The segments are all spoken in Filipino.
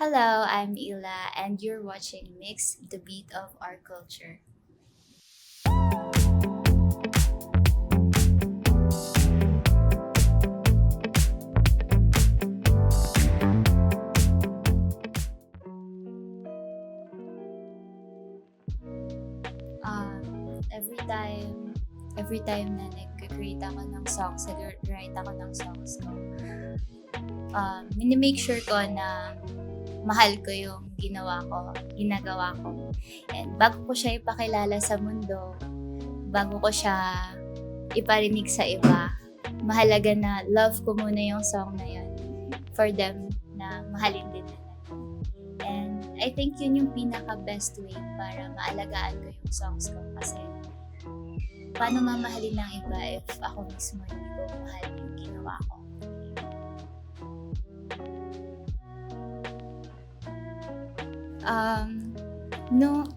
Hello, I'm Ila, and you're watching Mix, the beat of our culture. Every time na nag-create ako ng songs, nag-write ako ng songs ko, minimake sure ko na mahal ko yung ginagawa ko. And bago ko siya ipakilala sa mundo, bago ko siya iparinig sa iba, mahalaga na love ko muna yung song na yun for them na mahalin din nila. And I think yun yung pinaka-best way para maalagaan ko yung songs ko kasi paano mamahalin ng iba if ako mismo hindi ko mahal yung ginawa ko.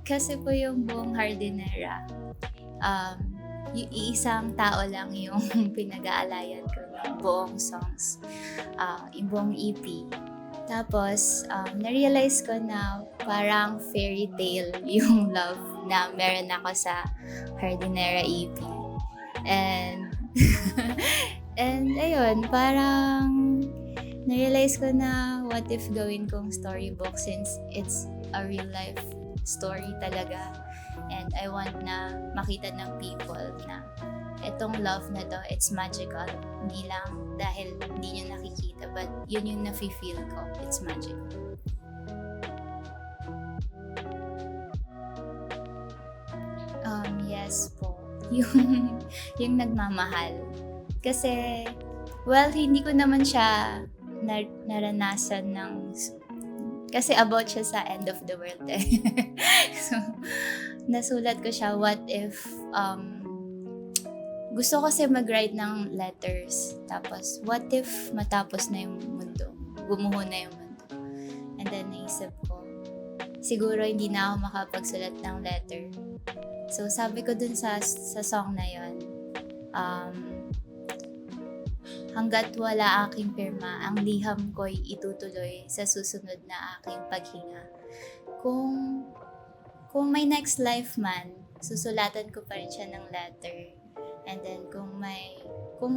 Kasi po yung buong Hardinera, yung iisang tao lang yung pinag-aalayan ko ng buong songs, yung buong EP. Tapos, na-realize ko na parang fairy tale yung love na meron ako sa Hardinera EP. And, and ayun, parang na-realize ko na what if gawin kong storybook since it's a real life story talaga. And I want na makita ng people na itong love na to, it's magical. Hindi lang dahil hindi nyo nakikita, but yun yung nafe-feel ko. It's magical. Yes po. Yung nagmamahal. Kasi, well, hindi ko naman siya naranasan ng kasi about siya sa end of the world eh. So, nasulat ko siya, what if gusto ko kasi mag-write ng letters. Tapos, what if matapos na yung mundo? Gumuho na yung mundo. And then, naisip ko, siguro hindi na ako makapagsulat ng letter. So, sabi ko dun sa song na yon, hanggat wala aking pirma, ang liham ko'y itutuloy sa susunod na aking paghinga. Kung may next life man, susulatan ko pa rin siya ng letter. And then kung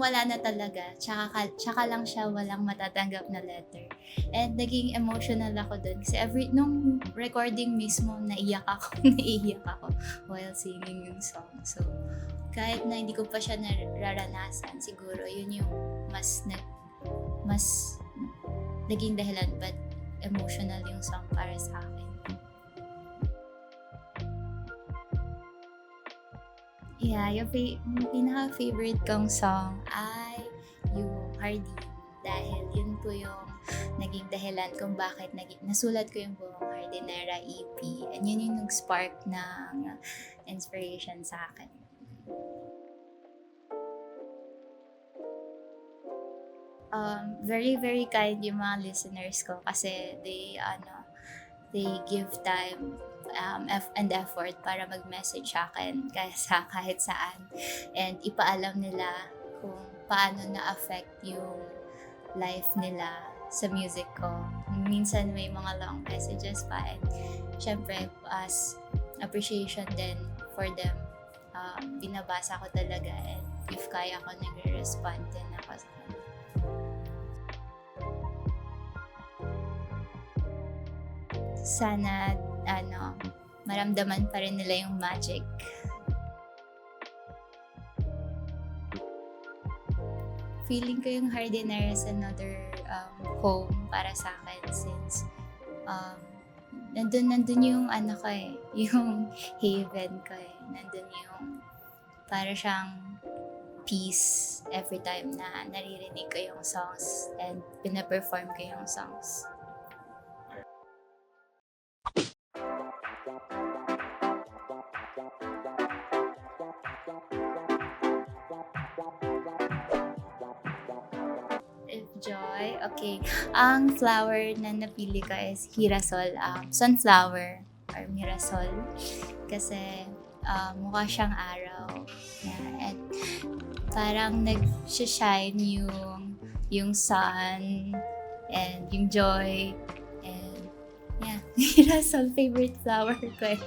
wala na talaga, tsaka lang siya walang matatanggap na letter. And naging emotional ako dun. Kasi nung recording mismo, naiyak ako while singing yung song. So, kahit na hindi ko pa siya nararanasan, siguro yun yung mas naging dahilan but emotional yung song para sa akin. Yeah, yung pinaka-favorite kong song ay yung Hardy. Dahil yun po yung naging dahilan kung bakit nasulat ko yung buong Hardinera EP. And yun yung nag-spark ng inspiration sa akin. Very, very kind yung mga listeners ko kasi they give time and effort para mag-message sa akin kahit saan and ipaalam nila kung paano na-affect yung life nila sa music ko. Minsan may mga long messages pa and syempre as appreciation din for them, binabasa ko talaga and if kaya ko nagre-respond din ako sa kanila. Sana maramdaman pa rin nila yung magic. Feeling ko yung Hardinera is another home para sa akin since nandun yung ko yung haven ko nandun yung para siyang peace every time na naririnig ko yung songs and pina-perform ko yung songs. Joy. Okay. Ang flower na napili ko is girasol, sunflower or mirasol. Kasi mukha siyang araw. Yeah. And parang nag-shine yung sun and yung joy and Girasol, favorite flower ko eh.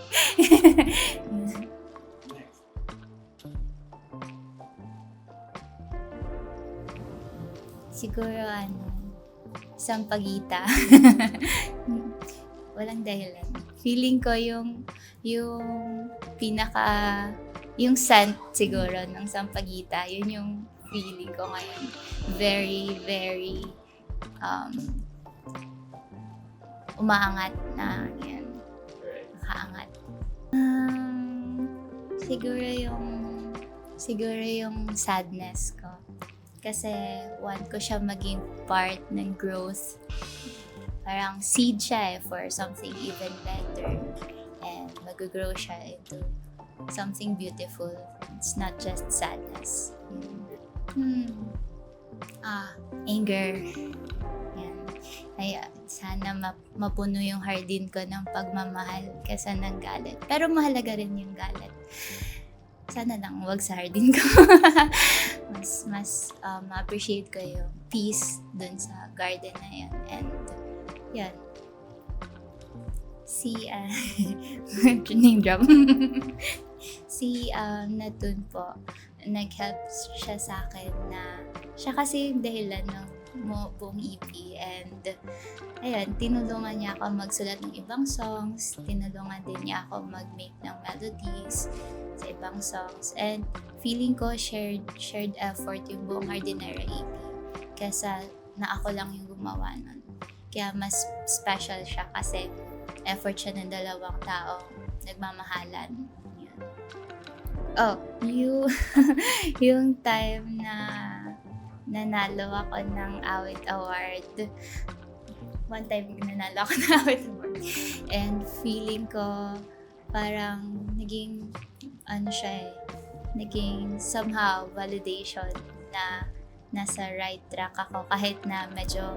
Siguro sampagita. Walang dahilan. Feeling ko yung pinaka, yung scent siguro ng sampagita, yun yung feeling ko ngayon. Very, very umaangat na yan. Nakaangat. Siguro yung sadness ko. Kasi want ko siya maging part ng growth. Parang seed siya for something even better. And mag-grow siya into something beautiful. It's not just sadness. Anger. Yan. Ay, sana mapuno yung hardin ko ng pagmamahal kaysa ng galit. Pero mahalaga rin yung galit. Sana lang wag sa hardin ko. mas ma-appreciate ko yung peace dun sa garden na yun. And yan. Name drop. Natun po, nag-help siya sa akin na siya kasi yung dahilan ng buong EP, and ayun, tinulungan niya ako magsulat ng ibang songs, tinulungan din niya ako mag-make ng melodies sa ibang songs, and feeling ko shared effort yung buong Hardinera EP kaysa na ako lang yung gumawa nun. Kaya mas special siya kasi effort siya ng dalawang taong nagmamahalan. Yun. Yung time na nanalo ako ng Awit Award. One time nanalo ako ng Awit Award. And feeling ko parang naging naging somehow validation na nasa right track ako kahit na medyo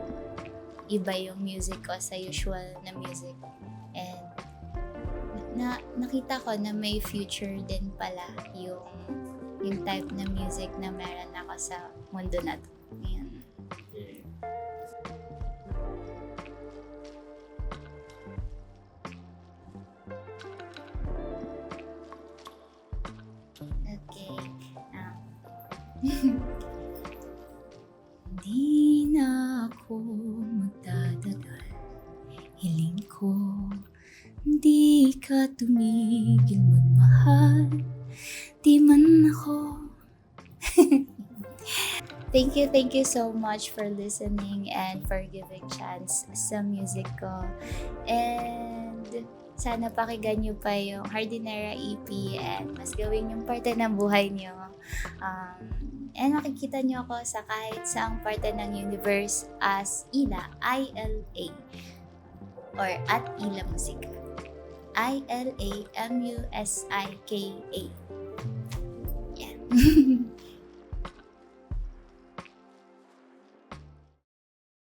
iba yung music ko sa usual na music. And nakita ko na may future din pala yung type na music na meron ako sa mundo na to. Ayan. Okay. Di na ako magtatagal. Hiling ko, di ka tumigil magmahal. Di man ako. Thank you so much for listening and for giving chance sa music ko. And sana pakinggan nyo pa yung Hardinera EP and mas gawin yung parte ng buhay nyo. And makikita nyo ako sa kahit saang parte ng universe as Ila, I-L-A, or at Ila Musika. I-L-A-M-U-S-I-K-A. Yeah.